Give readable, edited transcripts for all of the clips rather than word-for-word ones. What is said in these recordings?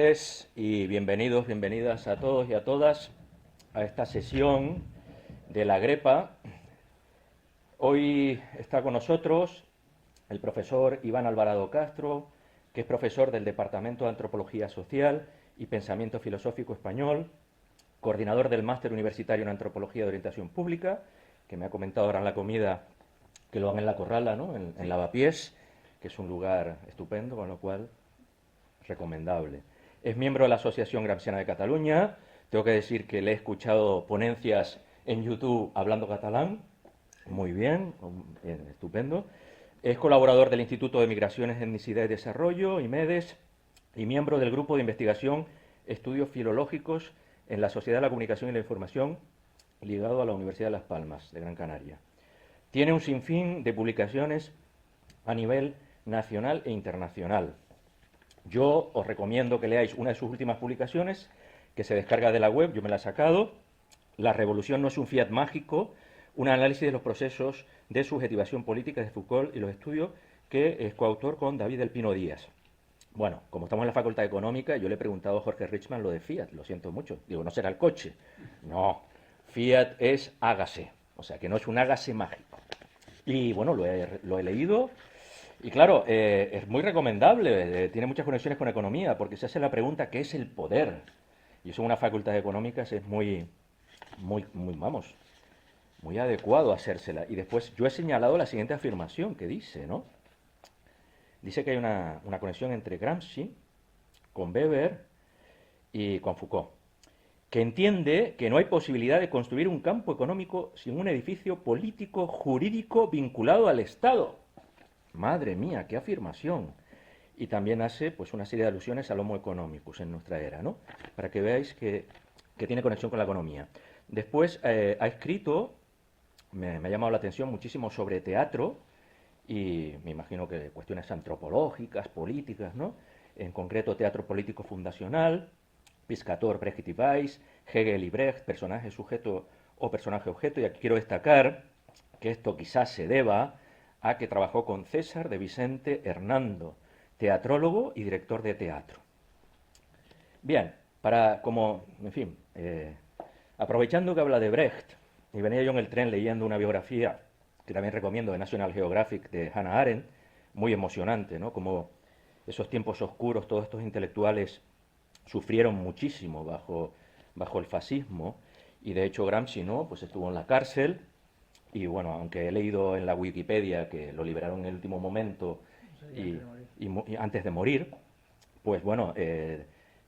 tardes y bienvenidos, bienvenidas a todos y a todas a esta sesión de la GREPA. Hoy está con nosotros el profesor Iván Alvarado Castro, que es profesor del Departamento de Antropología Social y Pensamiento Filosófico Español, coordinador del Máster Universitario en Antropología de Orientación Pública, que me ha comentado ahora en la comida que lo hagan en La Corrala, ¿no? en Lavapiés, que es un lugar estupendo, con lo cual recomendable. Es miembro de la Asociación Gramsciana de Cataluña. Tengo que decir que le he escuchado ponencias en YouTube hablando catalán. Muy bien, bien, estupendo. Es colaborador del Instituto de Migraciones, Etnicidad y Desarrollo, IMEDES, y miembro del Grupo de Investigación Estudios Filológicos en la Sociedad de la Comunicación y la Información, ligado a la Universidad de Las Palmas, de Gran Canaria. Tiene un sinfín de publicaciones a nivel nacional e internacional. Yo os recomiendo que leáis una de sus últimas publicaciones, que se descarga de la web, yo me la he sacado. La revolución no es un fiat mágico, un análisis de los procesos de subjetivación política de Foucault y los estudios, que es coautor con David del Pino Díaz. Bueno, como estamos en la Facultad de Económica, yo le he preguntado a Jorge Richman lo de Fiat, lo siento mucho. Digo, ¿no será el coche? No, Fiat es hágase, o sea que no es un hágase mágico. Y bueno, lo he leído y claro, es muy recomendable, tiene muchas conexiones con economía, porque se hace la pregunta, ¿qué es el poder? Y eso en una facultad de económicas es vamos, muy adecuado hacérsela. Y después yo he señalado la siguiente afirmación que dice, ¿no? Dice que hay una conexión entre Gramsci, con Weber y con Foucault, que entiende que no hay posibilidad de construir un campo económico sin un edificio político jurídico vinculado al Estado. Madre mía, qué afirmación. Y también hace pues una serie de alusiones al Homo economicus en nuestra era, ¿no? Para que veáis que tiene conexión con la economía. Después ha escrito, me ha llamado la atención muchísimo sobre teatro y me imagino que cuestiones antropológicas, políticas, ¿no? En concreto teatro político fundacional, Piscator, Brecht y Weiss, Hegel y Brecht, personaje sujeto o personaje objeto. Y aquí quiero destacar que esto quizás se deba a que trabajó con César de Vicente Hernando, teatrólogo y director de teatro. Bien, en fin, aprovechando que habla de Brecht, y venía yo en el tren leyendo una biografía que también recomiendo de National Geographic de Hannah Arendt, muy emocionante, ¿no? Como esos tiempos oscuros, todos estos intelectuales sufrieron muchísimo bajo el fascismo, y de hecho Gramsci, ¿no? Pues estuvo en la cárcel, y bueno, aunque he leído en la Wikipedia que lo liberaron en el último momento y antes de morir, pues bueno,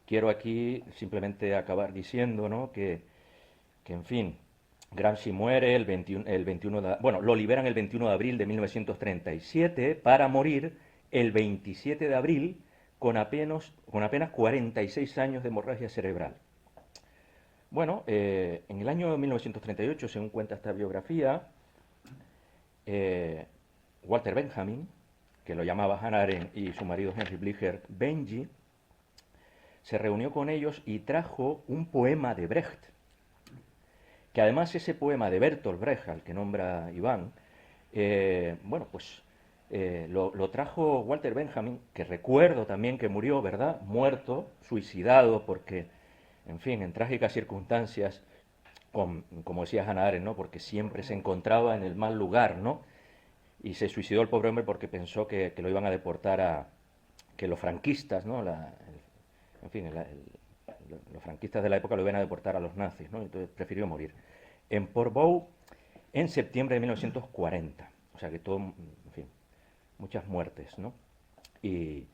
quiero aquí simplemente acabar diciendo, ¿no? En fin, Gramsci muere el 21 de, bueno, lo liberan el 21 de abril de 1937 para morir el 27 de abril con apenas 46 años de hemorragia cerebral. Bueno, en el año 1938, según cuenta esta biografía, Walter Benjamin, que lo llamaba Hannah Arendt y su marido Henry Blicher Benji, se reunió con ellos y trajo un poema de Brecht, que además ese poema de Bertolt Brecht, al que nombra Iván, bueno, pues lo trajo Walter Benjamin, que recuerdo también que murió, ¿verdad? Muerto, suicidado, porque, en fin, en trágicas circunstancias, como decía Hannah Arendt, ¿no? Porque siempre se encontraba en el mal lugar, ¿no? Y se suicidó el pobre hombre porque pensó que lo iban a deportar que los franquistas, ¿no? En fin, los franquistas de la época lo iban a deportar a los nazis, ¿no? Entonces prefirió morir en Portbou en septiembre de 1940. O sea que todo, en fin, muchas muertes, ¿no? Y,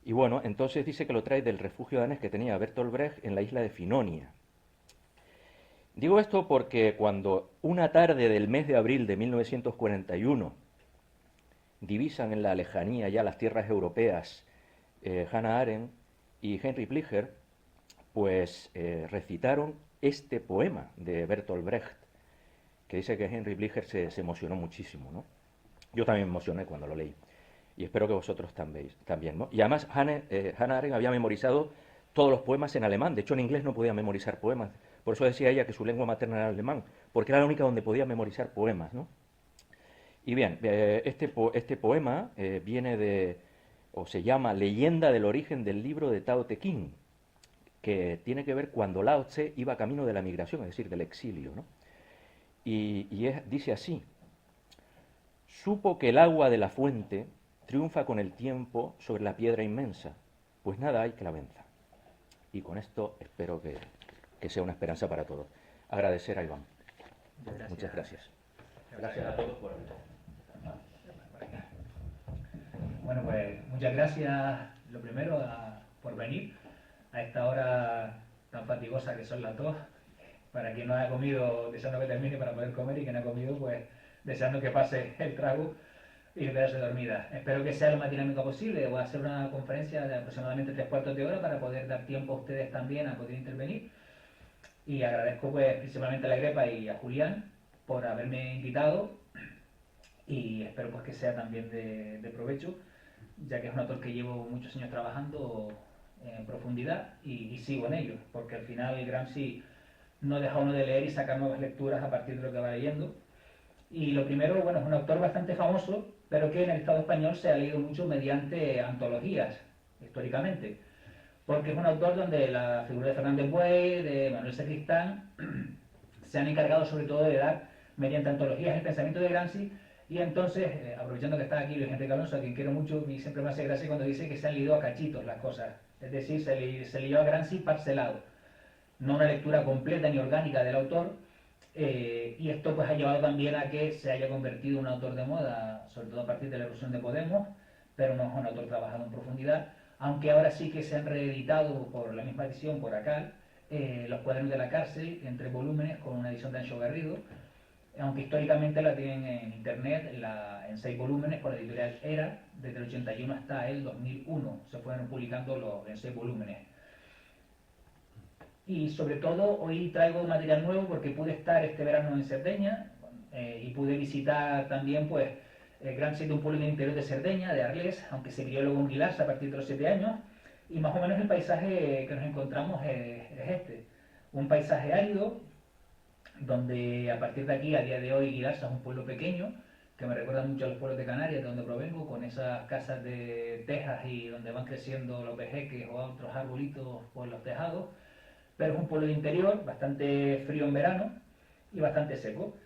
y bueno, entonces dice que lo trae del refugio danés que tenía Bertolt Brecht en la isla de Finonia. Digo esto porque cuando una tarde del mes de abril de 1941 divisan en la lejanía ya las tierras europeas Hannah Arendt y Henry Blicher, pues recitaron este poema de Bertolt Brecht, que dice que Henry Blicher se emocionó muchísimo, ¿no? Yo también me emocioné cuando lo leí. Y espero que vosotros también, ¿no? Y además Hannah Arendt había memorizado todos los poemas en alemán. De hecho, en inglés no podía memorizar poemas. Por eso decía ella que su lengua materna era el alemán, porque era la única donde podía memorizar poemas, ¿no? Y bien, este poema viene o se llama Leyenda del origen del libro de Tao Te Ching. que tiene que ver cuando Lao Tse iba camino de la migración, es decir, del exilio, ¿no? Dice así: supo que el agua de la fuente triunfa con el tiempo sobre la piedra inmensa, pues nada hay que la venza. Y con esto espero que sea una esperanza para todos. Agradecer a Iván. Muchas gracias. Gracias a todos por venir. Bueno, pues muchas gracias, lo primero, por venir a esta hora tan fatigosa que son las 2. Para quien no haya comido, deseando que termine para poder comer, y quien ha comido, pues deseando que pase el trago y quedarse dormida. Espero que sea lo más dinámico posible. Voy a hacer una conferencia de aproximadamente 3 cuartos de hora para poder dar tiempo a ustedes también a poder intervenir. Y agradezco pues principalmente a la Grepa y a Julián por haberme invitado, y espero pues que sea también de provecho, ya que es un autor que llevo muchos años trabajando en profundidad y sigo en ello, porque al final Gramsci no deja uno de leer y sacar nuevas lecturas a partir de lo que va leyendo. Y lo primero, bueno, es un autor bastante famoso, pero que en el Estado español se ha leído mucho mediante antologías, históricamente, porque es un autor donde la figura de Fernández Buey, de Manuel Sacristán, se han encargado sobre todo de dar, mediante antologías, el pensamiento de Gramsci. Y entonces, aprovechando que está aquí Luis Enrique Alonso, a quien quiero mucho, y siempre me hace gracia cuando dice que se han leído a cachitos las cosas, es decir, se leyó a Gramsci parcelado, no una lectura completa ni orgánica del autor. Y esto pues ha llevado también a que se haya convertido en un autor de moda, sobre todo a partir de la erupción de Podemos, pero no es un autor trabajado en profundidad, aunque ahora sí que se han reeditado por la misma edición, por ACAL, Los cuadernos de la cárcel, en 3 volúmenes, con una edición de Ancho Garrido, aunque históricamente la tienen en internet en 6 volúmenes por la editorial ERA, desde el 81 hasta el 2001, se fueron publicando en 6 volúmenes. Y sobre todo hoy traigo material nuevo porque pude estar este verano en Cerdeña, y pude visitar también pues el gran sitio, un pueblo del interior de Cerdeña, de Arles, aunque se crió luego en Guilars a partir de los 7 años, y más o menos el paisaje que nos encontramos es este, un paisaje árido, donde a partir de aquí, a día de hoy, Guilars es un pueblo pequeño, que me recuerda mucho a los pueblos de Canarias, de donde provengo, con esas casas de tejas y donde van creciendo los vejeques o otros arbolitos por los tejados, pero es un pueblo de interior, bastante frío en verano y bastante seco,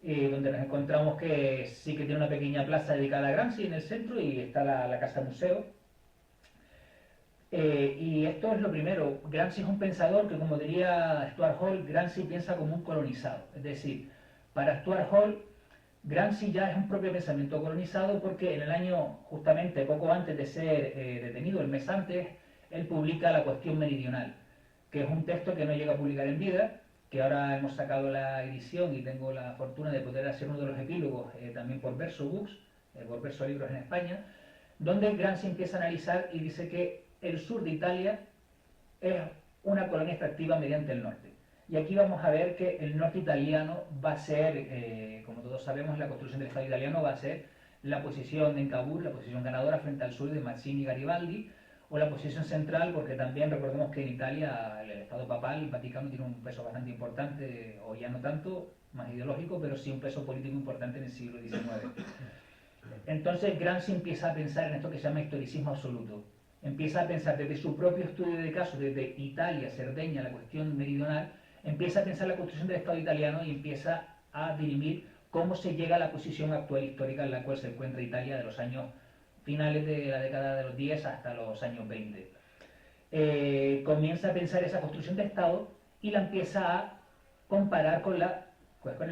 donde nos encontramos que sí que tiene una pequeña plaza dedicada a Gramsci en el centro, y está la casa museo. Y esto es lo primero. Gramsci es un pensador que, como diría Stuart Hall, Gramsci piensa como un colonizado. Es decir, para Stuart Hall, Gramsci ya es un propio pensamiento colonizado, porque en el año, justamente poco antes de ser detenido, el mes antes, él publica La cuestión meridional, que es un texto que no llega a publicar en vida, que ahora hemos sacado la edición y tengo la fortuna de poder hacer uno de los epílogos también por Verso Books, por Verso Libros en España, donde Gramsci empieza a analizar y dice que el sur de Italia es una colonia extractiva mediante el norte. Y aquí vamos a ver que el norte italiano va a ser, como todos sabemos, la construcción del Estado italiano va a ser la posición en Cavour, la posición ganadora frente al sur de Mazzini y Garibaldi, o la posición central, porque también recordemos que en Italia el Estado papal, el Vaticano, tiene un peso bastante importante, o ya no tanto, más ideológico, pero sí un peso político importante en el siglo XIX. Entonces Gramsci empieza a pensar en esto que se llama historicismo absoluto. Empieza a pensar desde su propio estudio de casos, desde Italia, Cerdeña, la cuestión meridional, empieza a pensar la construcción del Estado italiano y empieza a dirimir cómo se llega a la posición actual histórica en la cual se encuentra Italia de los años finales de la década de los 10 hasta los años 20. Comienza a pensar esa construcción de Estado y la empieza a comparar con el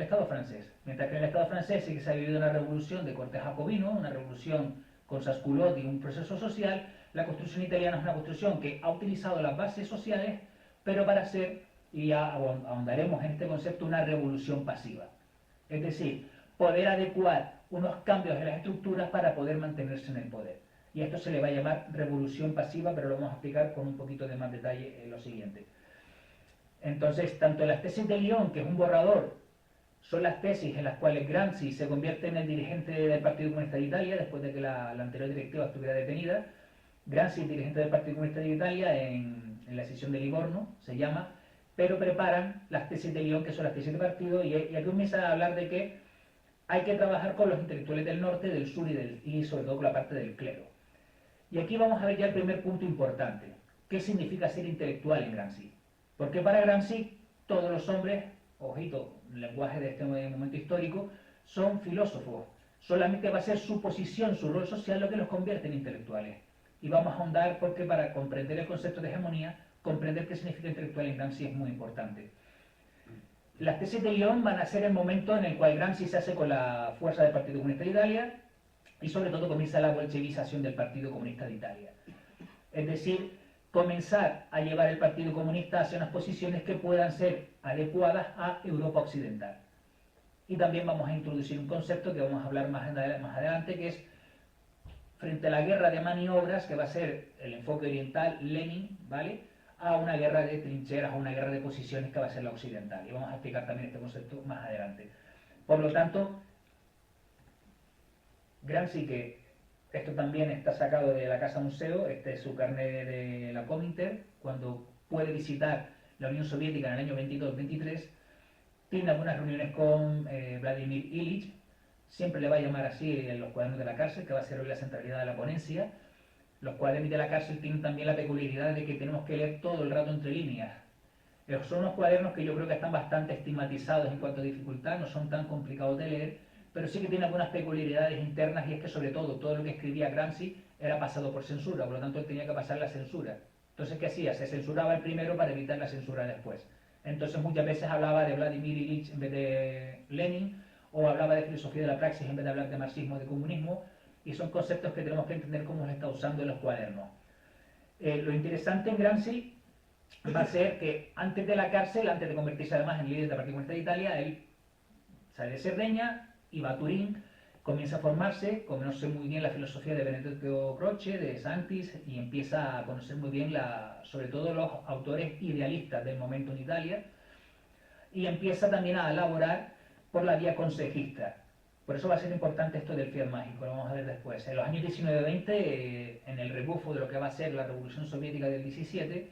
Estado francés. Mientras que en el Estado francés sí que se ha vivido una revolución de corte jacobino, una revolución con Sasculot y un proceso social, la construcción italiana es una construcción que ha utilizado las bases sociales, pero para hacer, y ya ahondaremos en este concepto, una revolución pasiva. Es decir, poder adecuar unos cambios en las estructuras para poder mantenerse en el poder. Y esto se le va a llamar revolución pasiva, pero lo vamos a explicar con un poquito de más detalle en lo siguiente. Entonces, tanto las tesis de Lyon, que es un borrador, son las tesis en las cuales Gramsci se convierte en el dirigente del Partido Comunista de Italia, después de que la anterior directiva estuviera detenida. Gramsci, dirigente del Partido Comunista de Italia, en la sesión de Livorno, se llama, pero preparan las tesis de Lyon, que son las tesis de partido, y aquí comienza a hablar de que hay que trabajar con los intelectuales del norte, del sur y sobre todo con la parte del clero. Y aquí vamos a ver ya el primer punto importante, qué significa ser intelectual en Gramsci. Porque para Gramsci todos los hombres, ojito, el lenguaje de este momento histórico, son filósofos. Solamente va a ser su posición, su rol social lo que los convierte en intelectuales. Y vamos a ahondar porque para comprender el concepto de hegemonía, comprender qué significa intelectual en Gramsci es muy importante. Las tesis de Lyon van a ser el momento en el cual Gramsci se hace con la fuerza del Partido Comunista de Italia y sobre todo comienza la bolchevización del Partido Comunista de Italia. Es decir, comenzar a llevar el Partido Comunista hacia unas posiciones que puedan ser adecuadas a Europa Occidental. Y también vamos a introducir un concepto que vamos a hablar más adelante, que es frente a la guerra de maniobras, que va a ser el enfoque oriental, Lenin, ¿vale?, a una guerra de trincheras, a una guerra de posiciones que va a ser la occidental. Y vamos a explicar también este concepto más adelante. Por lo tanto, Gramsci, que esto también está sacado de la Casa Museo, este es su carnet de la Cominter, cuando puede visitar la Unión Soviética en el año 22-23, tiene algunas reuniones con Vladimir Ilich, siempre le va a llamar así en los cuadernos de la cárcel, que va a ser hoy la centralidad de la ponencia. Los cuadernos de la cárcel tienen también la peculiaridad de que tenemos que leer todo el rato entre líneas. Son unos cuadernos que yo creo que están bastante estigmatizados en cuanto a dificultad, no son tan complicados de leer, pero sí que tienen algunas peculiaridades internas, y es que sobre todo lo que escribía Gramsci era pasado por censura, por lo tanto él tenía que pasar la censura. Entonces, ¿qué hacía? Se censuraba el primero para evitar la censura después. Entonces muchas veces hablaba de Vladimir Ilich en vez de Lenin, o hablaba de filosofía de la praxis en vez de hablar de marxismo o de comunismo, y son conceptos que tenemos que entender cómo los está usando en los cuadernos. Lo interesante en Gramsci va a ser que antes de la cárcel, antes de convertirse además en líder del Partido Comunista de Italia, él sale de Cerdeña y va a Turín, comienza a formarse, conoce muy bien la filosofía de Benedetto Croce, de Santis, y empieza a conocer muy bien sobre todo los autores idealistas del momento en Italia, y empieza también a elaborar por la vía consejista. Por eso va a ser importante esto del fiat mágico, lo vamos a ver después. En los años 19-20, en el rebufo de lo que va a ser la Revolución Soviética del 17,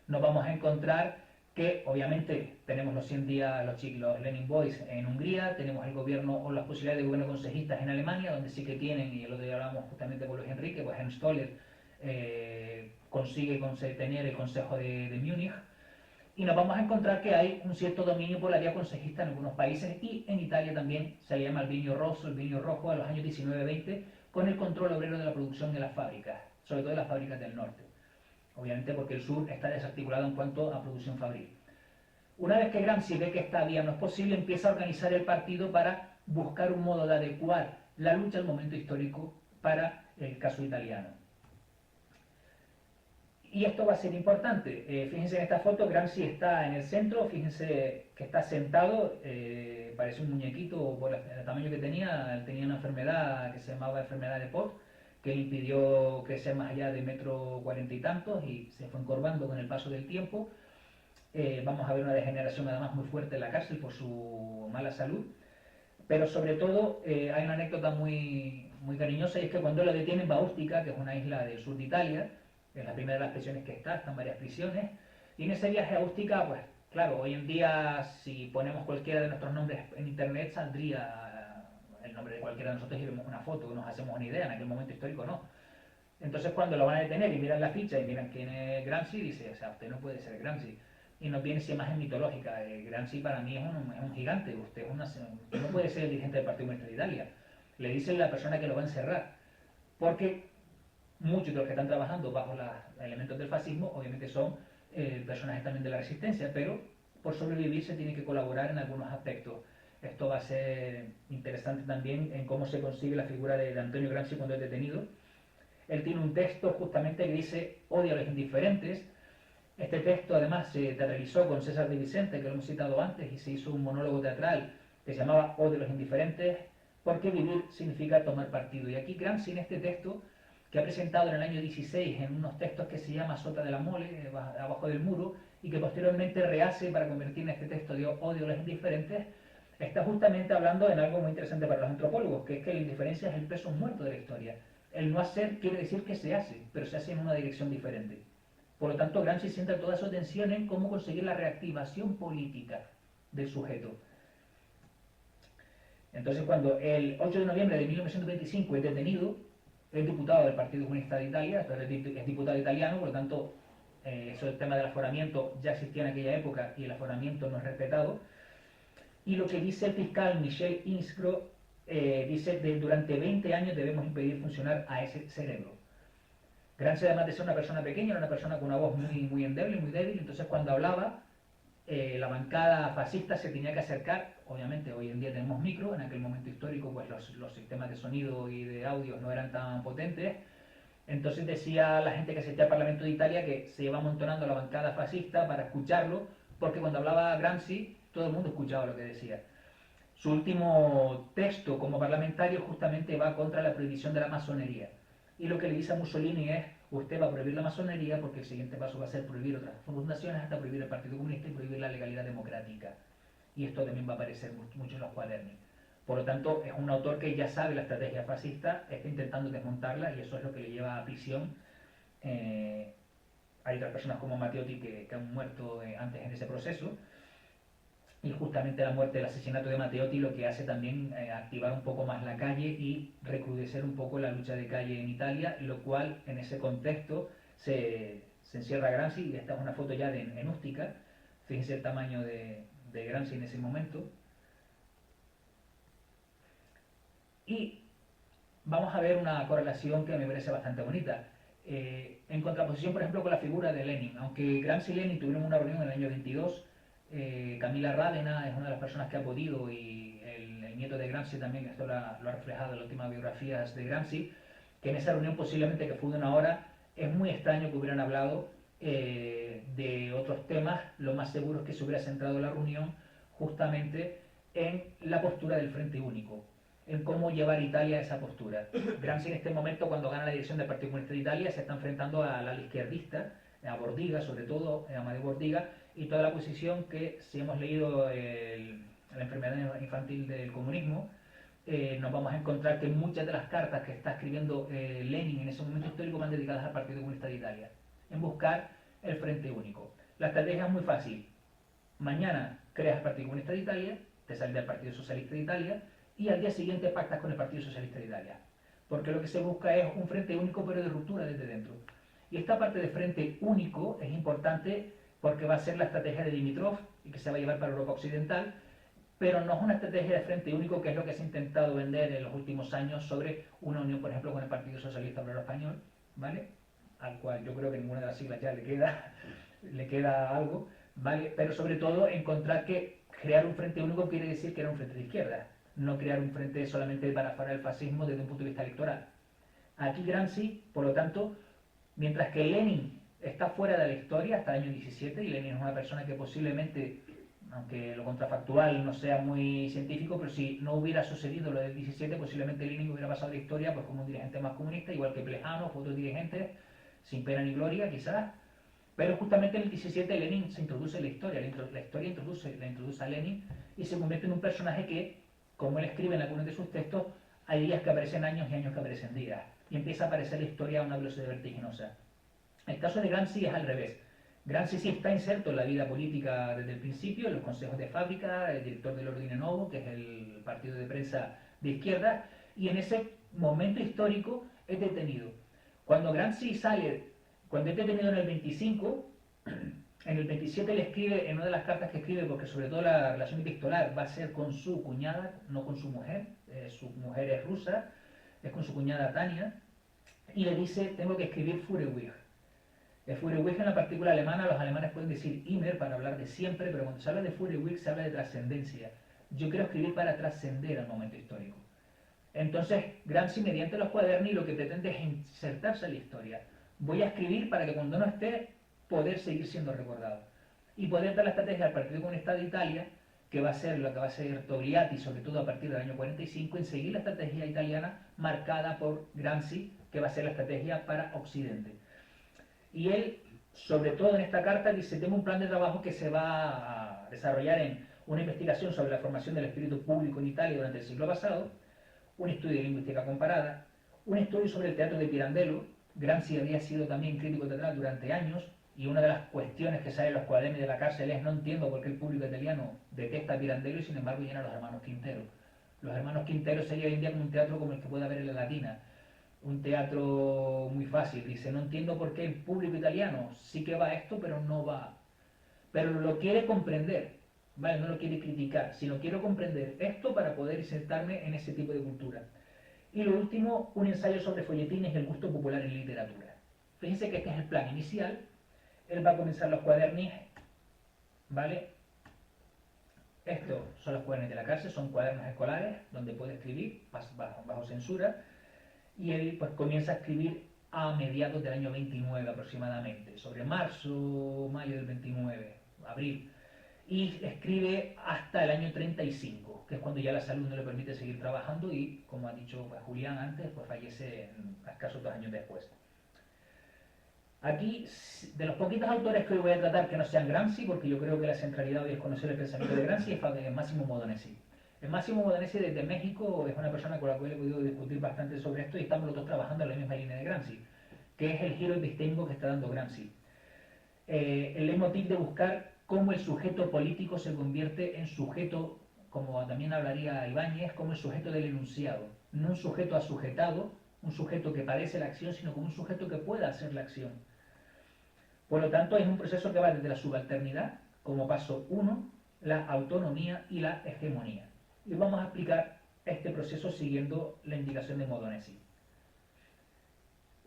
nos vamos a encontrar que obviamente tenemos los 100 días, los Lenin Boys en Hungría, tenemos el gobierno o las posibilidades de gobierno consejistas en Alemania, donde sí que tienen, y lo que hablábamos justamente con Luis Enrique, pues Ernst Toller consigue tener el Consejo de Múnich, y nos vamos a encontrar que hay un cierto dominio por la vía consejista en algunos países, y en Italia también se le llama el bienio rojo a los años 19-20, con el control obrero de la producción de las fábricas, sobre todo de las fábricas del norte. Obviamente porque el sur está desarticulado en cuanto a producción fabril. Una vez que Gramsci ve que esta vía no es posible, empieza a organizar el partido para buscar un modo de adecuar la lucha al momento histórico para el caso italiano. Y esto va a ser importante. Fíjense en esta foto, Gramsci está en el centro, fíjense que está sentado, parece un muñequito por el tamaño que tenía. Él tenía una enfermedad que se llamaba enfermedad de Pot, que le impidió crecer más allá de 1,40 m y tantos, y se fue encorvando con el paso del tiempo. Vamos a ver una degeneración además muy fuerte en la cárcel por su mala salud. Pero sobre todo hay una anécdota muy, muy cariñosa, y es que cuando lo detienen en Baustica, que es una isla del sur de Italia, es la primera de las prisiones que están varias prisiones, y en ese viaje a Baustica, pues claro, hoy en día si ponemos cualquiera de nuestros nombres en internet saldría el nombre de cualquiera de nosotros y vemos una foto, nos hacemos una idea, en aquel momento histórico no. Entonces cuando lo van a detener y miran la ficha y miran quién es Gramsci, dice, o sea, usted no puede ser Gramsci. Y nos viene esa imagen mitológica. Gramsci para mí es un gigante, usted no puede ser el dirigente del Partido Comunista de Italia. Le dice la persona que lo va a encerrar. Porque muchos de los que están trabajando bajo los elementos del fascismo obviamente son personajes también de la resistencia, pero por sobrevivir se tiene que colaborar en algunos aspectos. Esto va a ser interesante también en cómo se consigue la figura de Antonio Gramsci cuando es detenido. Él tiene un texto justamente que dice odio a los indiferentes. Este texto además se teatralizó con César de Vicente, que lo hemos citado antes, y se hizo un monólogo teatral que se llamaba Odio a los indiferentes, porque vivir significa tomar partido. Y aquí Gramsci en este texto, que ha presentado en el año 16 en unos textos que se llama Sota de la Mole, abajo del muro, y que posteriormente rehace para convertir en este texto de Odio a los indiferentes, está justamente hablando en algo muy interesante para los antropólogos, que es que la indiferencia es el peso muerto de la historia. El no hacer quiere decir que se hace, pero se hace en una dirección diferente. Por lo tanto, Gramsci centra toda su atención en cómo conseguir la reactivación política del sujeto. Entonces, cuando el 8 de noviembre de 1925 es detenido, es diputado del Partido Comunista de Italia, es diputado italiano, por lo tanto, eso del tema del aforamiento ya existía en aquella época y el aforamiento no es respetado. Y lo que dice el fiscal Michel Inspro, dice que durante 20 años debemos impedir funcionar a ese cerebro. Gramsci, además de ser una persona pequeña, era una persona con una voz muy endeble, muy débil, entonces cuando hablaba, la bancada fascista se tenía que acercar. Obviamente hoy en día tenemos micro, en aquel momento histórico pues los sistemas de sonido y de audio no eran tan potentes. Entonces decía la gente que asistía al Parlamento de Italia que se iba amontonando la bancada fascista para escucharlo, porque cuando hablaba Gramsci todo el mundo escuchaba lo que decía. Su último texto como parlamentario justamente va contra la prohibición de la masonería. Y lo que le dice a Mussolini es: usted va a prohibir la masonería porque el siguiente paso va a ser prohibir otras fundaciones, hasta prohibir el Partido Comunista y prohibir la legalidad democrática. Y esto también va a aparecer mucho en los cuadernos. Por lo tanto, es un autor que ya sabe la estrategia fascista, está intentando desmontarla y eso es lo que le lleva a prisión. Hay otras personas como Matteotti que han muerto antes en ese proceso. Y justamente la muerte, el asesinato de Matteotti lo que hace también activar un poco más la calle y recrudecer un poco la lucha de calle en Italia, lo cual en ese contexto se encierra Gramsci. Y esta es una foto ya en Ústica, fíjense el tamaño de Gramsci en ese momento. Y vamos a ver una correlación que me parece bastante bonita. En contraposición, por ejemplo, con la figura de Lenin. Aunque Gramsci y Lenin tuvieron una reunión en el año 22, Camila Rádena es una de las personas que ha podido, y el nieto de Gramsci también, esto lo ha reflejado en las últimas biografías de Gramsci, que en esa reunión posiblemente que fue de una hora, es muy extraño que hubieran hablado de otros temas. Lo más seguro es que se hubiera centrado la reunión justamente en la postura del Frente Único, en cómo llevar Italia a esa postura. Gramsci en este momento, cuando gana la dirección del Partido Comunista de Italia, se está enfrentando al ala izquierdista, a Bordiga, sobre todo a Amadeo Bordiga, y toda la posición que, si hemos leído la enfermedad infantil del comunismo, nos vamos a encontrar que muchas de las cartas que está escribiendo Lenin en ese momento histórico van dedicadas al Partido Comunista de Italia, en buscar el Frente Único. La estrategia es muy fácil. Mañana creas el Partido Comunista de Italia, te sales del Partido Socialista de Italia, y al día siguiente pactas con el Partido Socialista de Italia. Porque lo que se busca es un frente único, pero de ruptura desde dentro. Y esta parte de frente único es importante porque va a ser la estrategia de Dimitrov y que se va a llevar para Europa Occidental, pero no es una estrategia de frente único, que es lo que se ha intentado vender en los últimos años sobre una unión, por ejemplo, con el Partido Socialista Obrero Español, ¿vale? Al cual yo creo que ninguna de las siglas ya le queda algo, ¿vale? Pero sobre todo encontrar que crear un frente único quiere decir que era un frente de izquierda, no crear un frente solamente para parar el fascismo desde un punto de vista electoral. Aquí Gramsci, por lo tanto, mientras que Lenin está fuera de la historia hasta el año 17, y Lenin es una persona que posiblemente, aunque lo contrafactual no sea muy científico, pero si no hubiera sucedido lo del 17, posiblemente Lenin hubiera pasado la historia pues como un dirigente más comunista, igual que Plejánov, otros dirigentes, sin pena ni gloria quizás. Pero justamente en el 17 Lenin se introduce en la historia, la historia la introduce a Lenin y se convierte en un personaje que, como él escribe en algunos de sus textos, hay días que aparecen años y años que aparecen días. Y empieza a aparecer la historia a una velocidad vertiginosa. El caso de Gramsci es al revés. Gramsci sí está inserto en la vida política desde el principio, en los consejos de fábrica, el director del Ordine Novo, que es el partido de prensa de izquierda, y en ese momento histórico es detenido. Cuando Gramsci cuando es detenido en el 25, en el 27 le escribe, en una de las cartas que escribe, porque sobre todo la relación epistolar va a ser con su cuñada, no con su mujer es rusa, es con su cuñada Tania, y le dice: tengo que escribir Furewig. El Furewig en la partícula alemana, los alemanes pueden decir immer para hablar de siempre, pero cuando se habla de Furewig se habla de trascendencia. Yo quiero escribir para trascender al momento histórico. Entonces, Gramsci, mediante los cuadernos, lo que pretende es insertarse en la historia. Voy a escribir para que cuando no esté, poder seguir siendo recordado. Y poder dar la estrategia al Partido Comunista de Italia, que va a ser lo que va a ser Togliatti, sobre todo a partir del año 45, en seguir la estrategia italiana marcada por Gramsci, que va a ser la estrategia para Occidente. Y él, sobre todo en esta carta, dice: tengo un plan de trabajo que se va a desarrollar en una investigación sobre la formación del espíritu público en Italia durante el siglo pasado, un estudio de lingüística comparada, un estudio sobre el teatro de Pirandello. Gramsci había sido también crítico teatral durante años, y una de las cuestiones que sale en los cuadernos de la cárcel es: no entiendo por qué el público italiano detesta a Pirandello y sin embargo llena a los hermanos Quintero. Los hermanos Quintero sería hoy en día como un teatro como el que puede haber en la Latina. un teatro muy fácil. Dice, no entiendo por qué el público italiano sí que va a esto, pero no va. Pero lo quiere comprender, ¿vale? No lo quiere criticar, sino quiero comprender esto para poder insertarme en ese tipo de cultura. Y lo último, un ensayo sobre folletines y el gusto popular en literatura. Fíjense que este es el plan inicial. Él va a comenzar los cuadernis, ¿vale? Estos son los cuadernos de la cárcel, son cuadernos escolares donde puede escribir bajo censura. Y él pues comienza a escribir a mediados del año 29 aproximadamente, sobre marzo, mayo del 29, abril. Y escribe hasta el año 35, que es cuando ya la salud no le permite seguir trabajando y, como ha dicho pues, Julián antes, pues fallece a escasos 2 años después. Aquí, de los poquitos autores que hoy voy a tratar que no sean Gramsci, porque yo creo que la centralidad hoy es conocer el pensamiento de Gramsci, es Máximo Modenesi. El Máximo Modenesi desde México es una persona con la cual he podido discutir bastante sobre esto y estamos los dos trabajando en la misma línea de Gramsci, que es el giro epistémico que está dando Gramsci. El leitmotiv de buscar cómo el sujeto político se convierte en sujeto, como también hablaría Ibáñez, como el sujeto del enunciado, no un sujeto asujetado, un sujeto que padece la acción, sino como un sujeto que pueda hacer la acción. Por lo tanto, es un proceso que va desde la subalternidad, como paso 1, la autonomía y la hegemonía. Y vamos a explicar este proceso siguiendo la indicación de Modenesi.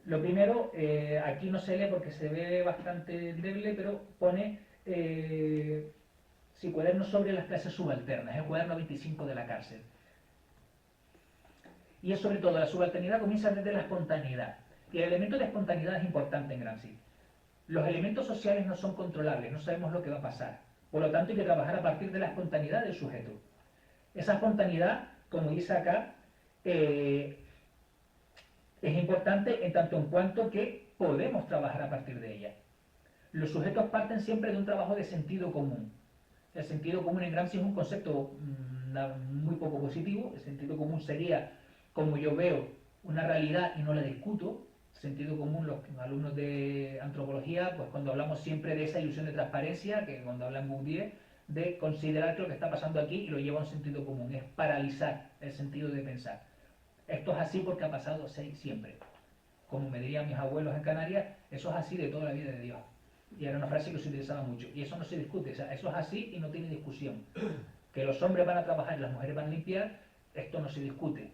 Lo primero, aquí no se lee porque se ve bastante débil, pero pone cuaderno sobre las clases subalternas, el cuaderno 25 de la cárcel. Y es sobre todo la subalternidad comienza desde la espontaneidad. Y el elemento de espontaneidad es importante en Gramsci. Los elementos sociales no son controlables, no sabemos lo que va a pasar. Por lo tanto, hay que trabajar a partir de la espontaneidad del sujeto. Esa espontaneidad, como dice acá, es importante en tanto en cuanto que podemos trabajar a partir de ella. Los sujetos parten siempre de un trabajo de sentido común. El sentido común en Gramsci es un concepto muy poco positivo. El sentido común sería, como yo veo, una realidad y no la discuto. Sentido común, los alumnos de antropología, pues cuando hablamos siempre de esa ilusión de transparencia, que cuando hablan Bourdieu, de considerar que lo que está pasando aquí y lo lleva a un sentido común, es paralizar el sentido de pensar. Esto es así porque ha pasado siempre. Como me dirían mis abuelos en Canarias, eso es así de toda la vida de Dios. Y era una frase que se utilizaba mucho. Y eso no se discute, o sea, eso es así y no tiene discusión. Que los hombres van a trabajar y las mujeres van a limpiar, esto no se discute.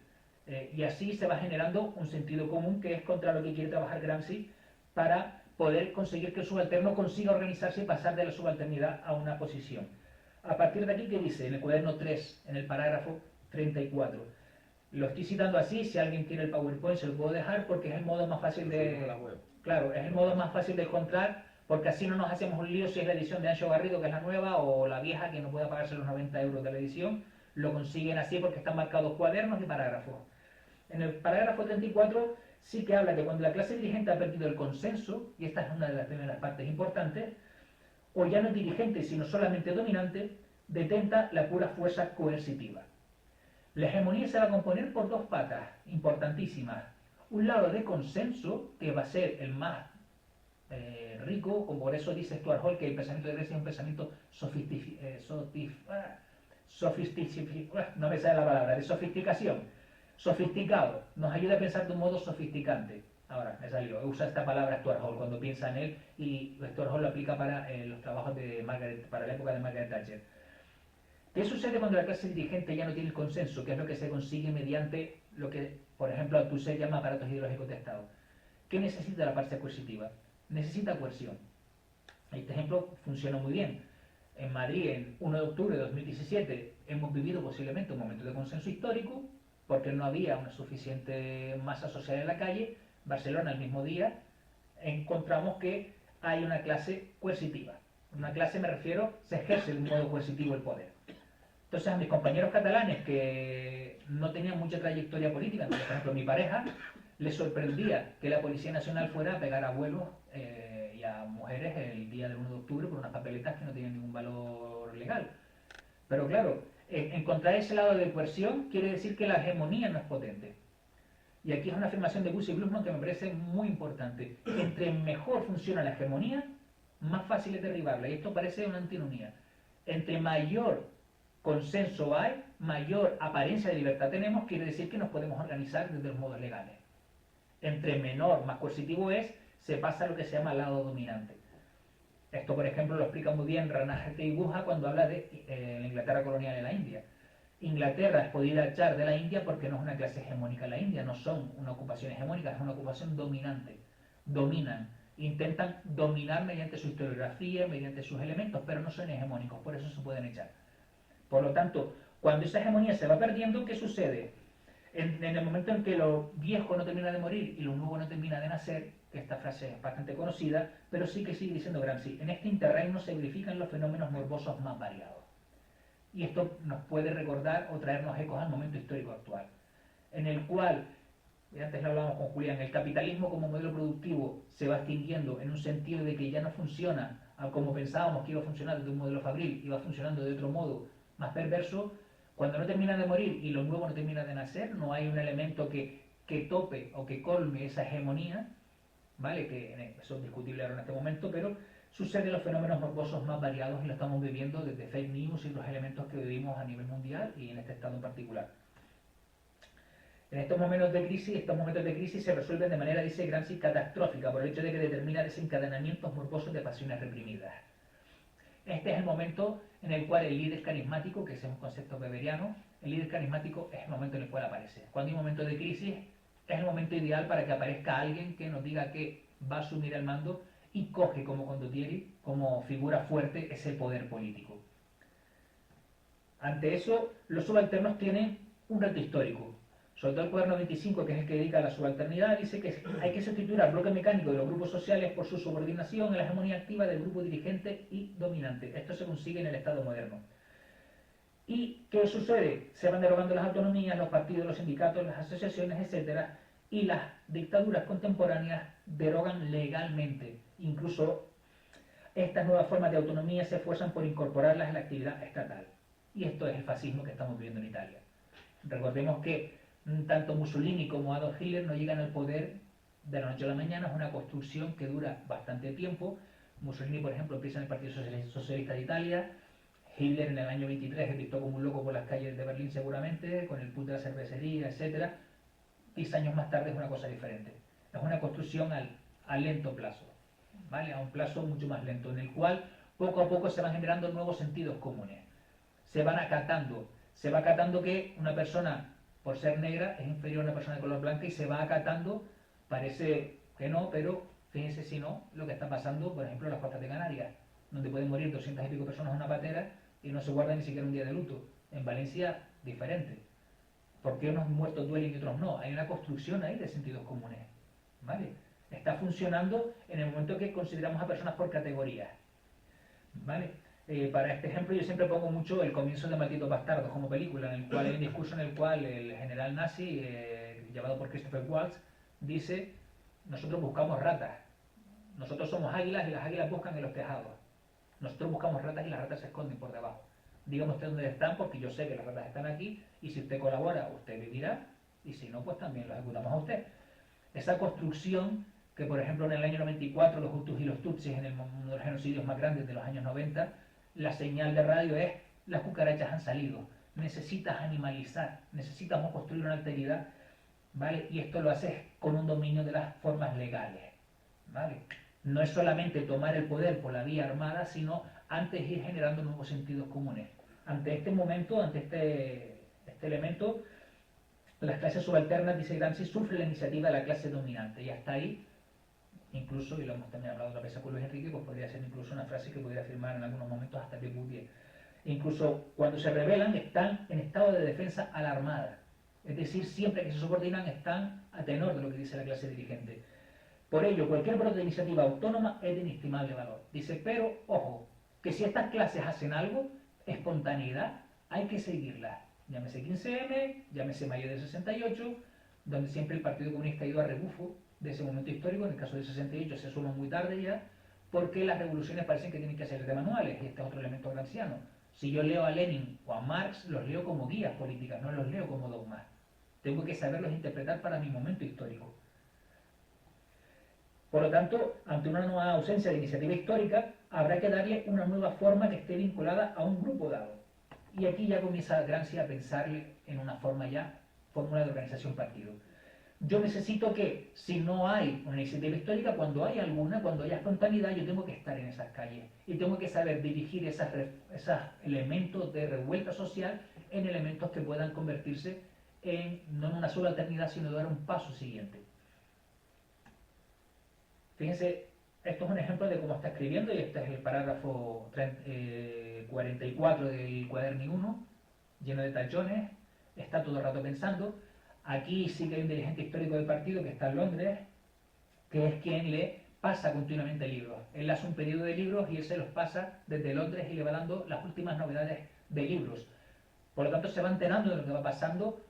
Y así se va generando un sentido común que es contra lo que quiere trabajar Gramsci para poder conseguir que el subalterno consiga organizarse y pasar de la subalternidad a una posición. A partir de aquí, ¿qué dice? En el cuaderno 3, en el parágrafo 34. Lo estoy citando así, si alguien quiere el PowerPoint se lo puedo dejar porque es el modo más fácil de... Claro, es el modo más fácil de encontrar porque así no nos hacemos un lío si es la edición de Ancho Garrido, que es la nueva, o la vieja, que no pueda pagarse los 90 euros de la edición. Lo consiguen así porque están marcados cuadernos y parágrafos. En el parágrafo 34 sí que habla que cuando la clase dirigente ha perdido el consenso, y esta es una de las primeras partes importantes, o ya no es dirigente sino solamente dominante, detenta la pura fuerza coercitiva. La hegemonía se va a componer por dos patas importantísimas. Un lado de consenso, que va a ser el más rico, como por eso dice Stuart Hall que el pensamiento de Grecia es un pensamiento no me sale la palabra, de sofisticación. Sofisticado, nos ayuda a pensar de un modo sofisticante. Ahora, me salió, usa esta palabra Stuart Hall cuando piensa en él y Stuart Hall lo aplica para los trabajos de para la época de Margaret Thatcher. ¿Qué sucede cuando la clase dirigente ya no tiene el consenso? ¿Qué es lo que se consigue mediante lo que, por ejemplo, Althusser llama aparatos ideológicos de Estado? ¿Qué necesita la parte coercitiva? Necesita coerción. Este ejemplo funciona muy bien. En Madrid, en 1 de octubre de 2017, hemos vivido posiblemente un momento de consenso histórico, porque no había una suficiente masa social en la calle. Barcelona, el mismo día, encontramos que hay una clase coercitiva. Una clase, me refiero, se ejerce de un modo coercitivo el poder. Entonces a mis compañeros catalanes que no tenían mucha trayectoria política, por ejemplo mi pareja, les sorprendía que la Policía Nacional fuera a pegar a abuelos y a mujeres el día del 1 de octubre por unas papeletas que no tenían ningún valor legal. Pero claro, encontrar ese lado de coerción quiere decir que la hegemonía no es potente. Y aquí es una afirmación de Gussie Blussman que me parece muy importante. Entre mejor funciona la hegemonía, más fácil es derribarla. Y esto parece una antinomía. Entre mayor consenso hay, mayor apariencia de libertad tenemos, quiere decir que nos podemos organizar desde los modos legales. entre menor más coercitivo es, se pasa a lo que se llama lado dominante. Esto, por ejemplo, lo explica muy bien Rana y Guha cuando habla de la Inglaterra colonial en la India. Inglaterra es podida echar de la India porque no es una clase hegemónica en la India, no son una ocupación hegemónica, es una ocupación dominante. Dominan, intentan dominar mediante su historiografía, mediante sus elementos, pero no son hegemónicos, por eso se pueden echar. Por lo tanto, cuando esa hegemonía se va perdiendo, ¿qué sucede? En el momento en que lo viejo no termina de morir y lo nuevo no termina de nacer, que esta frase es bastante conocida, pero sí que sigue diciendo Gramsci, en este interregno se verifican los fenómenos morbosos más variados. Y esto nos puede recordar o traernos ecos al momento histórico actual, en el cual, y antes lo hablábamos con Julián, el capitalismo como modelo productivo se va extinguiendo en un sentido de que ya no funciona como pensábamos que iba a funcionar desde un modelo fabril, iba funcionando de otro modo más perverso. Cuando no termina de morir y lo nuevo no termina de nacer, no hay un elemento que tope o que colme esa hegemonía, ¿vale? Que eso es discutible ahora en este momento, pero suceden los fenómenos morbosos más variados y lo estamos viviendo desde fake news y los elementos que vivimos a nivel mundial y en este estado en particular. En estos momentos de crisis se resuelven de manera, dice Gramsci, catastrófica por el hecho de que determina desencadenamientos morbosos de pasiones reprimidas. Este es el momento en el cual el líder carismático, que ese es un concepto weberiano, el líder carismático es el momento en el cual aparece. Cuando hay un momento de crisis, es el momento ideal para que aparezca alguien que nos diga que va a asumir el mando y coge como condottieri, como figura fuerte, ese poder político. Ante eso, los subalternos tienen un reto histórico. Sobre todo el cuaderno 25, que es el que dedica a la subalternidad, dice que hay que sustituir al bloque mecánico de los grupos sociales por su subordinación en la hegemonía activa del grupo dirigente y dominante. Esto se consigue en el Estado moderno. ¿Y qué sucede? Se van derogando las autonomías, los partidos, los sindicatos, las asociaciones, etc. Y las dictaduras contemporáneas derogan legalmente. Incluso estas nuevas formas de autonomía se esfuerzan por incorporarlas en la actividad estatal. Y esto es el fascismo que estamos viviendo en Italia. Recordemos que tanto Mussolini como Adolf Hitler no llegan al poder de la noche a la mañana, es una construcción que dura bastante tiempo. Mussolini, por ejemplo, empieza en el Partido Socialista de Italia, Hitler en el año 23 gritó como un loco por las calles de Berlín seguramente, con el put de la cervecería, etc. 10 años más tarde es una cosa diferente. Es una construcción a lento plazo, ¿vale? A un plazo mucho más lento, en el cual poco a poco se van generando nuevos sentidos comunes. Se van acatando. Se va acatando que una persona, por ser negra, es inferior a una persona de color blanca y se va acatando, parece que no, pero fíjense si no, lo que está pasando, por ejemplo, en las costas de Canarias, donde pueden morir 200 y pico personas en una patera y no se guarda ni siquiera un día de luto. En Valencia, diferente. ¿Por qué unos muertos duelen y otros no? Hay una construcción ahí de sentidos comunes, ¿vale? Está funcionando en el momento que consideramos a personas por categorías, ¿vale? Para este ejemplo yo siempre pongo mucho el comienzo de Malditos Bastardos como película, en el cual hay un discurso en el cual el general nazi, llevado por Christopher Waltz, dice: nosotros buscamos ratas, nosotros somos águilas y las águilas buscan en los tejados, nosotros buscamos ratas y las ratas se esconden por debajo. Dígame usted dónde están, porque yo sé que las ratas están aquí, y si usted colabora, usted vivirá, y si no, pues también lo ejecutamos a usted. Esa construcción que, por ejemplo, en el año 94 los Hutus y los Tutsis, en uno de los genocidios más grandes de los años 90, la señal de radio es: las cucarachas han salido. Necesitas animalizar, necesitamos construir una alteridad, ¿vale? Y esto lo haces con un dominio de las formas legales, ¿vale? No es solamente tomar el poder por la vía armada, sino antes ir generando nuevos sentidos comunes. Ante este momento, ante este elemento, las clases subalternas, dice Gramsci, sufren la iniciativa de la clase dominante. Y hasta ahí, incluso, y lo hemos también hablado otra vez con Luis Enrique, pues podría ser incluso una frase que podría afirmar en algunos momentos hasta Pierre Bourdieu. Incluso cuando se rebelan están en estado de defensa alarmada. Es decir, siempre que se subordinan están a tenor de lo que dice la clase dirigente. Por ello, cualquier brote de iniciativa autónoma es de inestimable valor. Dice, pero, ojo, que si estas clases hacen algo, espontaneidad, hay que seguirla. Llámese 15M, llámese mayo del 68, donde siempre el Partido Comunista ha ido a rebufo de ese momento histórico. En el caso del 68 se suma muy tarde ya, porque las revoluciones parecen que tienen que ser de manuales, y este es otro elemento gramsciano. Si yo leo a Lenin o a Marx, los leo como guías políticas, no los leo como dogmas. Tengo que saberlos interpretar para mi momento histórico. Por lo tanto, ante una nueva ausencia de iniciativa histórica, habrá que darle una nueva forma que esté vinculada a un grupo dado. Y aquí ya comienza Gramsci a pensarle en una forma ya, fórmula de organización partido. Yo necesito que, si no hay una iniciativa histórica, cuando hay alguna, cuando haya espontaneidad, yo tengo que estar en esas calles y tengo que saber dirigir esos elementos de revuelta social en elementos que puedan convertirse en, no en una sola eternidad, sino dar un paso siguiente. Fíjense, esto es un ejemplo de cómo está escribiendo, y este es el parágrafo 44 del cuaderno 1, lleno de tachones, está todo el rato pensando. Aquí sí que hay un dirigente histórico del partido que está en Londres, que es quien le pasa continuamente libros. Él hace un pedido de libros y él se los pasa desde Londres y le va dando las últimas novedades de libros. Por lo tanto, se va enterando de lo que va pasando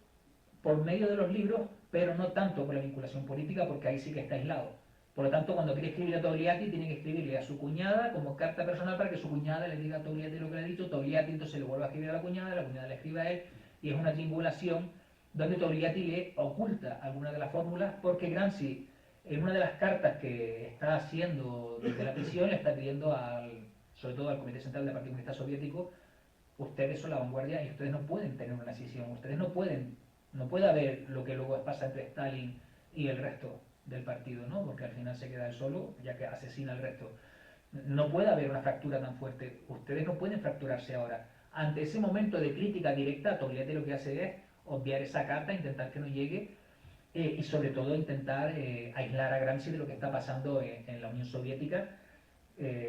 por medio de los libros, pero no tanto por la vinculación política, porque ahí sí que está aislado. Por lo tanto, cuando quiere escribir a Togliatti, tiene que escribirle a su cuñada como carta personal para que su cuñada le diga a Togliatti lo que le ha dicho. Togliatti entonces le vuelve a escribir a la cuñada le escribe a él, y es una triangulación donde Togliatti le oculta alguna de las fórmulas, porque Gramsci, en una de las cartas que está haciendo desde la prisión, le está pidiendo sobre todo al Comité Central del Partido Comunista Soviético: ustedes son la vanguardia y ustedes no pueden tener una decisión, ustedes no puede haber lo que luego pasa entre Stalin y el resto del partido, ¿no? Porque al final se queda él solo, ya que asesina al resto. No puede haber una fractura tan fuerte, ustedes no pueden fracturarse ahora. Ante ese momento de crítica directa, Togliatti lo que hace es obviar esa carta, intentar que no llegue, y sobre todo intentar aislar a Gramsci de lo que está pasando en la Unión Soviética,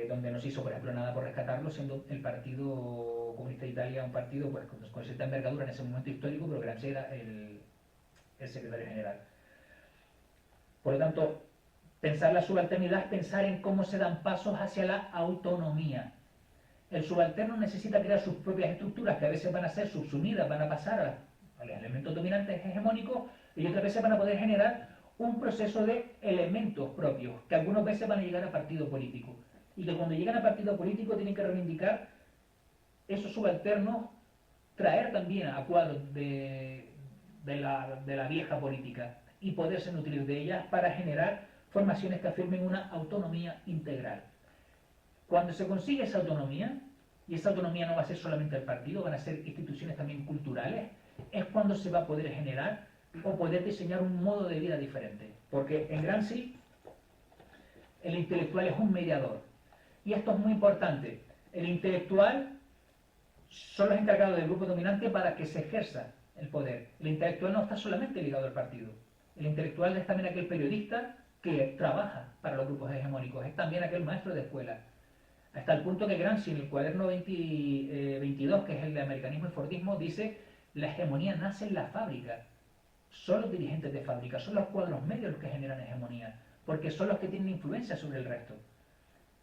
donde no se hizo, por ejemplo, nada por rescatarlo, siendo el Partido Comunista de Italia un partido pues, con cierta envergadura en ese momento histórico, pero Gramsci era el secretario general. Por lo tanto, pensar la subalternidad es pensar en cómo se dan pasos hacia la autonomía. El subalterno necesita crear sus propias estructuras, que a veces van a ser subsumidas, van a pasar a los elementos dominantes hegemónicos, y otras veces van a poder generar un proceso de elementos propios, que algunas veces van a llegar a partido político. Y que cuando llegan a partido político tienen que reivindicar esos subalternos, traer también a cuadros de la vieja política y poderse nutrir de ellas para generar formaciones que afirmen una autonomía integral. Cuando se consigue esa autonomía, y esa autonomía no va a ser solamente el partido, van a ser instituciones también culturales, es cuando se va a poder generar o poder diseñar un modo de vida diferente. Porque en Gramsci el intelectual es un mediador. Y esto es muy importante. El intelectual solo es encargado del grupo dominante para que se ejerza el poder. El intelectual no está solamente ligado al partido. El intelectual es también aquel periodista que trabaja para los grupos hegemónicos, es también aquel maestro de escuela. Hasta el punto que Gramsci en el cuaderno 22, que es el de americanismo y fordismo, dice: la hegemonía nace en la fábrica. Son los dirigentes de fábrica, son los cuadros medios los que generan hegemonía, porque son los que tienen influencia sobre el resto.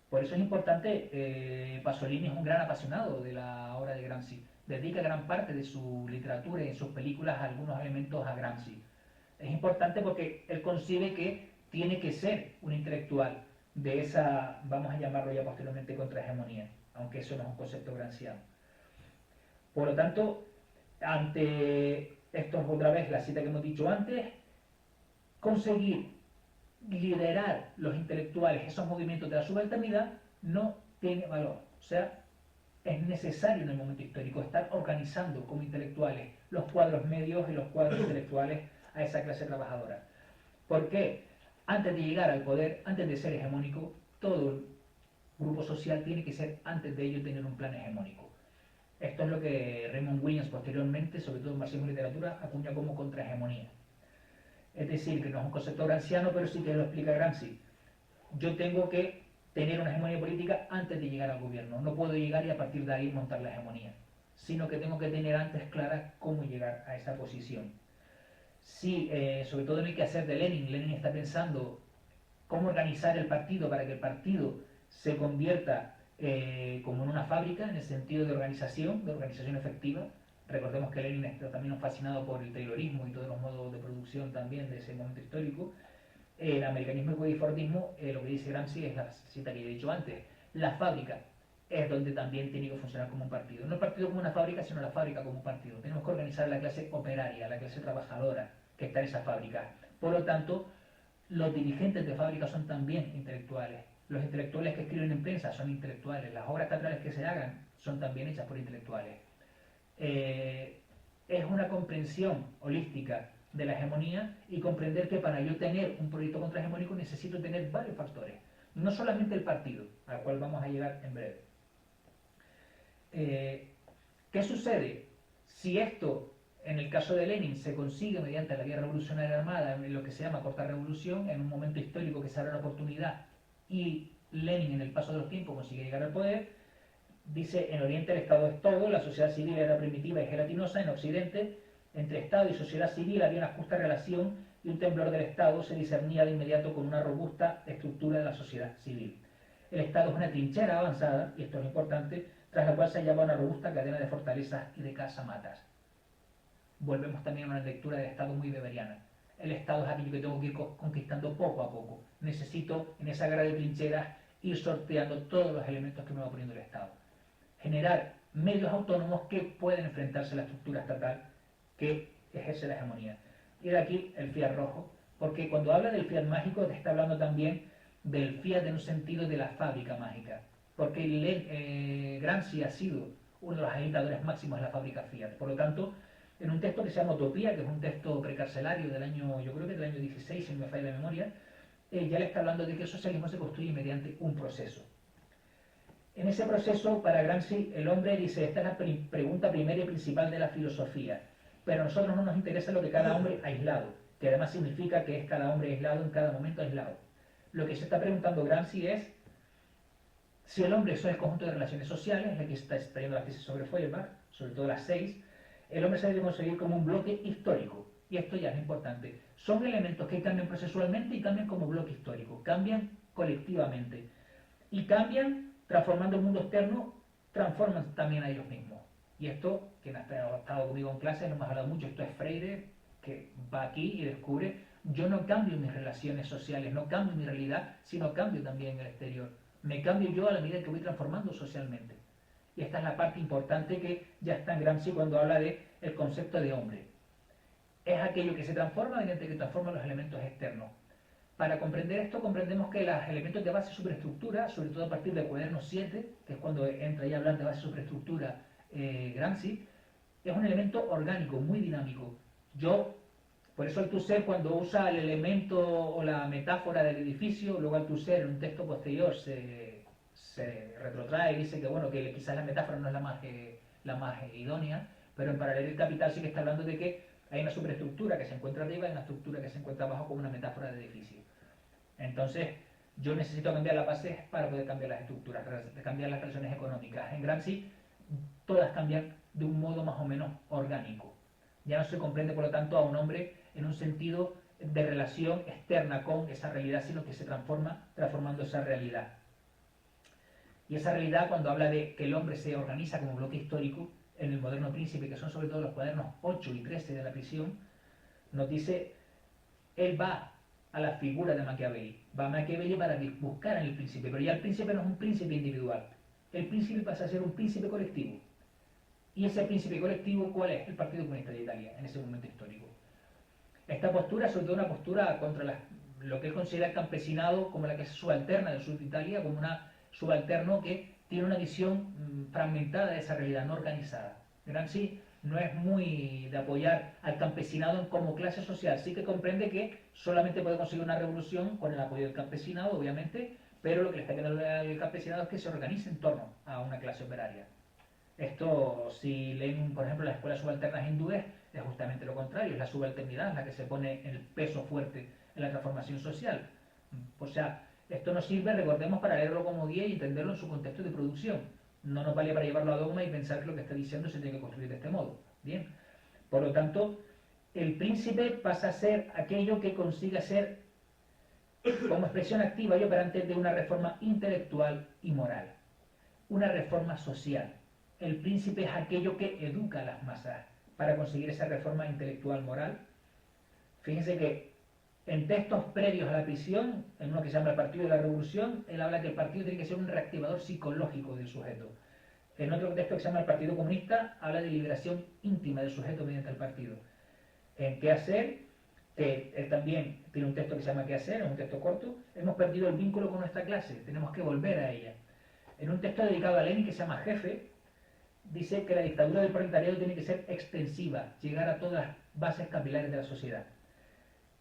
Por eso es importante, Pasolini es un gran apasionado de la obra de Gramsci, dedica gran parte de su literatura y en sus películas algunos elementos a Gramsci. Es importante porque él concibe que tiene que ser un intelectual de esa, vamos a llamarlo ya posteriormente, contrahegemonía, aunque eso no es un concepto gramsciano. Por lo tanto, ante esto es otra vez la cita que hemos dicho antes: conseguir liderar los intelectuales esos movimientos de la subalternidad no tiene valor. O sea, es necesario en el momento histórico estar organizando como intelectuales los cuadros medios y los cuadros intelectuales a esa clase trabajadora. ¿Por qué? Antes de llegar al poder, antes de ser hegemónico, todo el grupo social tiene que ser, antes de ello, tener un plan hegemónico. Esto es lo que Raymond Williams posteriormente, sobre todo en marxismo y literatura, acuña como contrahegemonía. Es decir, que no es un concepto gramsciano, pero sí que lo explica Gramsci. Yo tengo que tener una hegemonía política antes de llegar al gobierno. No puedo llegar y a partir de ahí montar la hegemonía, sino que tengo que tener antes clara cómo llegar a esa posición. Sí, sobre todo en el quehacer de Lenin. Lenin está pensando cómo organizar el partido para que el partido se convierta como en una fábrica, en el sentido de organización efectiva. Recordemos que Lenin está también fascinado por el taylorismo y todos los modos de producción también de ese momento histórico. El americanismo y fordismo, lo que dice Gramsci es la cita que he dicho antes: la fábrica es donde también tiene que funcionar como un partido. No el partido como una fábrica, sino la fábrica como un partido. Tenemos que organizar la clase operaria, la clase trabajadora que está en esa fábrica. Por lo tanto, los dirigentes de fábrica son también intelectuales. Los intelectuales que escriben en prensa son intelectuales. Las obras teatrales que se hagan son también hechas por intelectuales. Es una comprensión holística de la hegemonía y comprender que para yo tener un proyecto contrahegemónico necesito tener varios factores, no solamente el partido, al cual vamos a llegar en breve. ¿Qué sucede? Si esto, en el caso de Lenin, se consigue mediante la vía revolucionaria armada, en lo que se llama corta revolución, en un momento histórico que se abre la oportunidad, y Lenin en el paso de los tiempos consigue llegar al poder, dice, en Oriente el Estado es todo, la sociedad civil era primitiva y gelatinosa, en Occidente, entre Estado y sociedad civil había una justa relación y un temblor del Estado se discernía de inmediato con una robusta estructura de la sociedad civil. El Estado es una trinchera avanzada, y esto es importante, tras la cual se halla una robusta cadena de fortalezas y de casamatas. Volvemos también a una lectura del Estado muy weberiana. El Estado es aquello que tengo que ir conquistando poco a poco. Necesito, en esa guerra de trincheras, ir sorteando todos los elementos que me va poniendo el Estado. Generar medios autónomos que pueden enfrentarse a la estructura estatal que ejerce la hegemonía. Y de aquí el fiat rojo, porque cuando habla del fiat mágico te está hablando también del fiat en un sentido de la fábrica mágica, porque Gramsci ha sido uno de los agitadores máximos de la fábrica Fiat. Por lo tanto, en un texto que se llama Utopía, que es un texto precarcelario del año, yo creo que del año 16, si no me falla la memoria, ya le está hablando de que el socialismo se construye mediante un proceso. En ese proceso, para Gramsci, el hombre dice, esta es la pregunta primera y principal de la filosofía, pero a nosotros no nos interesa lo que cada hombre aislado, que además significa que es cada hombre aislado en cada momento aislado. Lo que se está preguntando Gramsci es si el hombre es el conjunto de relaciones sociales, aquí está extrayendo la tesis sobre Feuerbach, sobre todo las 6, el hombre se debe conseguir como un bloque histórico, y esto ya es importante. Son elementos que cambian procesualmente y cambian como bloque histórico, cambian colectivamente, y cambian transformando el mundo externo, transforman también a ellos mismos. Y esto, quien ha estado conmigo en clase, no hemos hablado mucho, esto es Freire, que va aquí y descubre, yo no cambio mis relaciones sociales, no cambio mi realidad, sino cambio también el exterior. Me cambio yo a la medida que voy transformando socialmente. Y esta es la parte importante que ya está en Gramsci cuando habla de el concepto de hombre. Es aquello que se transforma mediante que transforma los elementos externos. Para comprender esto, comprendemos que los elementos de base superestructura, sobre todo a partir del cuaderno 7, que es cuando entra ya a hablar de base superestructura Gramsci, es un elemento orgánico, muy dinámico. Por eso Althusser, cuando usa el elemento o la metáfora del edificio, luego Althusser en un texto posterior se retrotrae y dice que bueno, que quizás la metáfora no es la más idónea, pero en Paralelo y Capital sí que está hablando de que hay una superestructura que se encuentra arriba y una estructura que se encuentra abajo como una metáfora de edificio. Entonces, yo necesito cambiar la base para poder cambiar las estructuras, cambiar las relaciones económicas. En Gramsci, todas cambian de un modo más o menos orgánico. Ya no se comprende, por lo tanto, a un hombre en un sentido de relación externa con esa realidad, sino que se transforma transformando esa realidad. Y esa realidad, cuando habla de que el hombre se organiza como bloque histórico, en el Moderno Príncipe, que son sobre todo los cuadernos 8 y 13 de la prisión, nos dice, él va a la figura de Machiavelli, va a Machiavelli para buscar en el príncipe, pero ya el príncipe no es un príncipe individual, el príncipe pasa a ser un príncipe colectivo. ¿Y ese príncipe colectivo cuál es? El Partido Comunista de Italia, en ese momento histórico. Esta postura, sobre todo una postura contra lo que él considera el campesinado como la que es subalterna del sur de Italia, como una subalterno que tiene una visión fragmentada de esa realidad, no organizada. Gramsci no es muy de apoyar al campesinado como clase social, sí que comprende que solamente puede conseguir una revolución con el apoyo del campesinado, obviamente, pero lo que le está quedando al campesinado es que se organice en torno a una clase operaria. Esto, si leen, por ejemplo, las escuelas subalternas hindúes, es justamente lo contrario, es la subalternidad la que se pone el peso fuerte en la transformación social. O sea, esto nos sirve, recordemos, para leerlo como guía y entenderlo en su contexto de producción. No nos vale para llevarlo a dogma y pensar que lo que está diciendo se tiene que construir de este modo. Bien. Por lo tanto, el príncipe pasa a ser aquello que consiga ser como expresión activa y operante de una reforma intelectual y moral. Una reforma social. El príncipe es aquello que educa a las masas para conseguir esa reforma intelectual moral. Fíjense que en textos previos a la prisión, en uno que se llama El Partido de la Revolución, él habla que el partido tiene que ser un reactivador psicológico del sujeto. En otro texto que se llama El Partido Comunista, habla de liberación íntima del sujeto mediante el partido. En ¿Qué hacer? Él también tiene un texto que se llama ¿Qué hacer? Es un texto corto. Hemos perdido el vínculo con nuestra clase, tenemos que volver a ella. En un texto dedicado a Lenin que se llama Jefe, dice que la dictadura del proletariado tiene que ser extensiva, llegar a todas las bases capilares de la sociedad.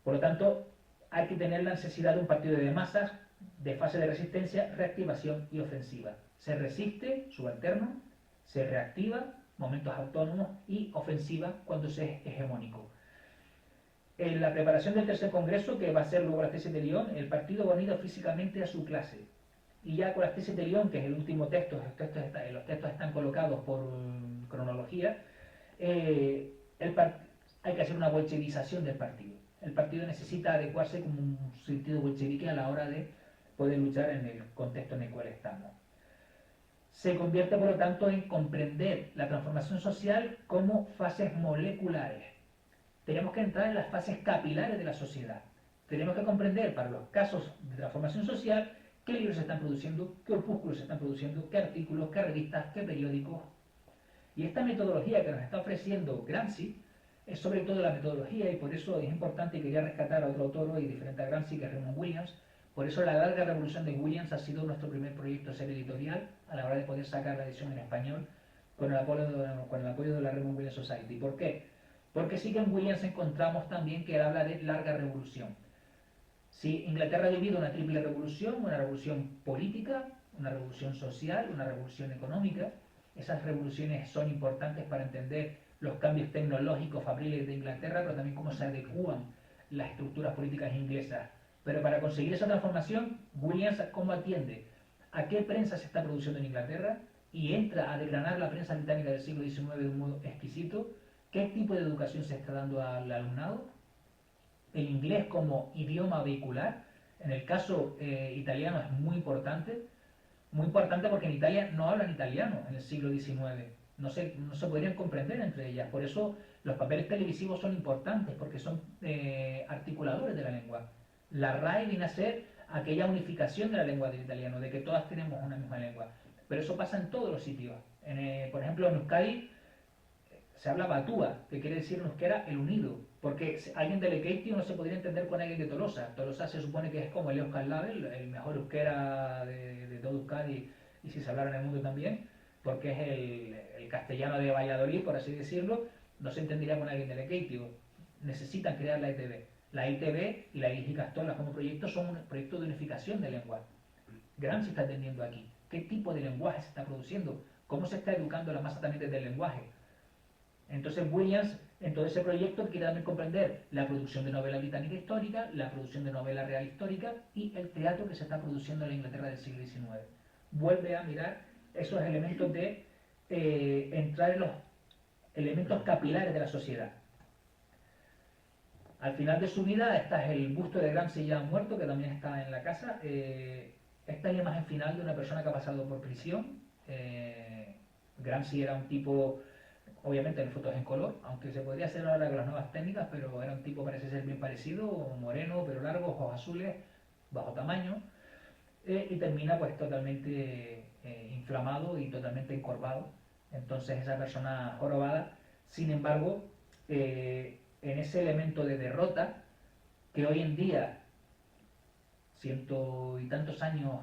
Por lo tanto, hay que tener la necesidad de un partido de masas, de fase de resistencia, reactivación y ofensiva. Se resiste, subalterno, se reactiva, momentos autónomos, y ofensiva cuando se es hegemónico. En la preparación del tercer congreso, que va a ser luego las tesis de Lyon, el partido va unido físicamente a su clase. Y ya con las tesis de Lyon, que es el último texto, los textos están colocados por cronología, hay que hacer una bolchevización del partido. El partido necesita adecuarse como un sentido bolchevique a la hora de poder luchar en el contexto en el cual estamos. Se convierte, por lo tanto, en comprender la transformación social como fases moleculares. Tenemos que entrar en las fases capilares de la sociedad. Tenemos que comprender, para los casos de transformación social, qué libros se están produciendo, qué opúsculos se están produciendo, qué artículos, qué revistas, qué periódicos. Y esta metodología que nos está ofreciendo Gramsci es sobre todo la metodología, y por eso es importante, y quería rescatar a otro autor hoy diferente a Gramsci, que es Raymond Williams. Por eso La larga revolución de Williams ha sido nuestro primer proyecto de serie editorial a la hora de poder sacar la edición en español con el apoyo de la Raymond Williams Society. ¿Por qué? Porque sí que en Williams encontramos también que él habla de larga revolución. Si Inglaterra ha vivido una triple revolución, una revolución política, una revolución social, una revolución económica, esas revoluciones son importantes para entender los cambios tecnológicos fabriles de Inglaterra, pero también cómo se adecúan las estructuras políticas inglesas. Pero para conseguir esa transformación, Williams, ¿cómo atiende? ¿A qué prensa se está produciendo en Inglaterra? Y entra a desgranar la prensa británica del siglo XIX de un modo exquisito. ¿Qué tipo de educación se está dando al alumnado? El inglés como idioma vehicular, en el caso italiano es muy importante porque en Italia no hablan italiano en el siglo XIX, no se podrían comprender entre ellas. Por eso los papeles televisivos son importantes, porque son articuladores de la lengua. La RAE viene a ser aquella unificación de la lengua del italiano, de que todas tenemos una misma lengua. Pero eso pasa en todos los sitios. Por ejemplo, en Euskadi se habla batúa, que quiere decir en euskera el unido, porque alguien de Lekeitio no se podría entender con alguien de Tolosa. Tolosa se supone que es como el Euskal Label, el mejor euskera de todo Euskadi, y si se hablara en el mundo también, porque es el castellano de Valladolid, por así decirlo. No se entendería con alguien de Lekeitio. Necesitan crear la ITB. La ITB y la IGI Castola como proyecto son un proyecto de unificación de lengua. Gramsci está atendiendo aquí. ¿Qué tipo de lenguaje se está produciendo? ¿Cómo se está educando la masa también desde el lenguaje? Entonces Williams, en todo ese proyecto, quiere también comprender la producción de novela británica histórica, la producción de novela real histórica y el teatro que se está produciendo en la Inglaterra del siglo XIX. Vuelve a mirar esos elementos de entrar en los elementos capilares de la sociedad. Al final de su vida, este es el busto de Gramsci ya muerto, que también está en la casa. Esta es la imagen final de una persona que ha pasado por prisión. Gramsci era un tipo, obviamente en fotos en color, aunque se podría hacer ahora con las nuevas técnicas, pero era un tipo, parece ser bien parecido, moreno, pelo largo, ojos azules, bajo tamaño, y termina pues totalmente inflamado y totalmente encorvado. Entonces esa persona jorobada, sin embargo, en ese elemento de derrota, que hoy en día, ciento y tantos años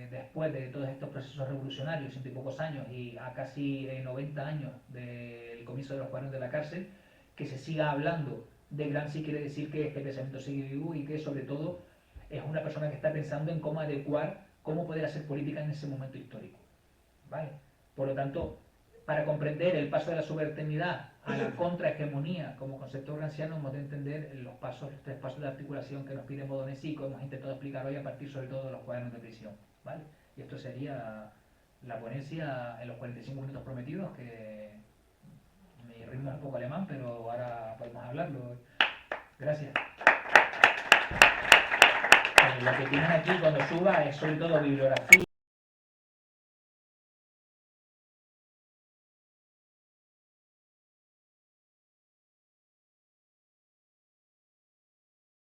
después de todos estos procesos revolucionarios, ciento y pocos años, y a casi 90 años del comienzo de los cuadernos de la cárcel, que se siga hablando de Gramsci quiere decir que este pensamiento sigue vivo y que sobre todo es una persona que está pensando en cómo adecuar, cómo poder hacer política en ese momento histórico. ¿Vale? Por lo tanto, para comprender el paso de la subalternidad a la contrahegemonía como concepto gramsciano, hemos de entender los tres pasos de articulación que nos pide Modonesi, que hemos intentado explicar hoy a partir sobre todo de los cuadernos de prisión. ¿Vale? Y esto sería la ponencia en los 45 minutos prometidos, que mi ritmo es un poco alemán, pero ahora podemos hablarlo. Gracias. Lo que tienen aquí cuando suba es sobre todo bibliografía.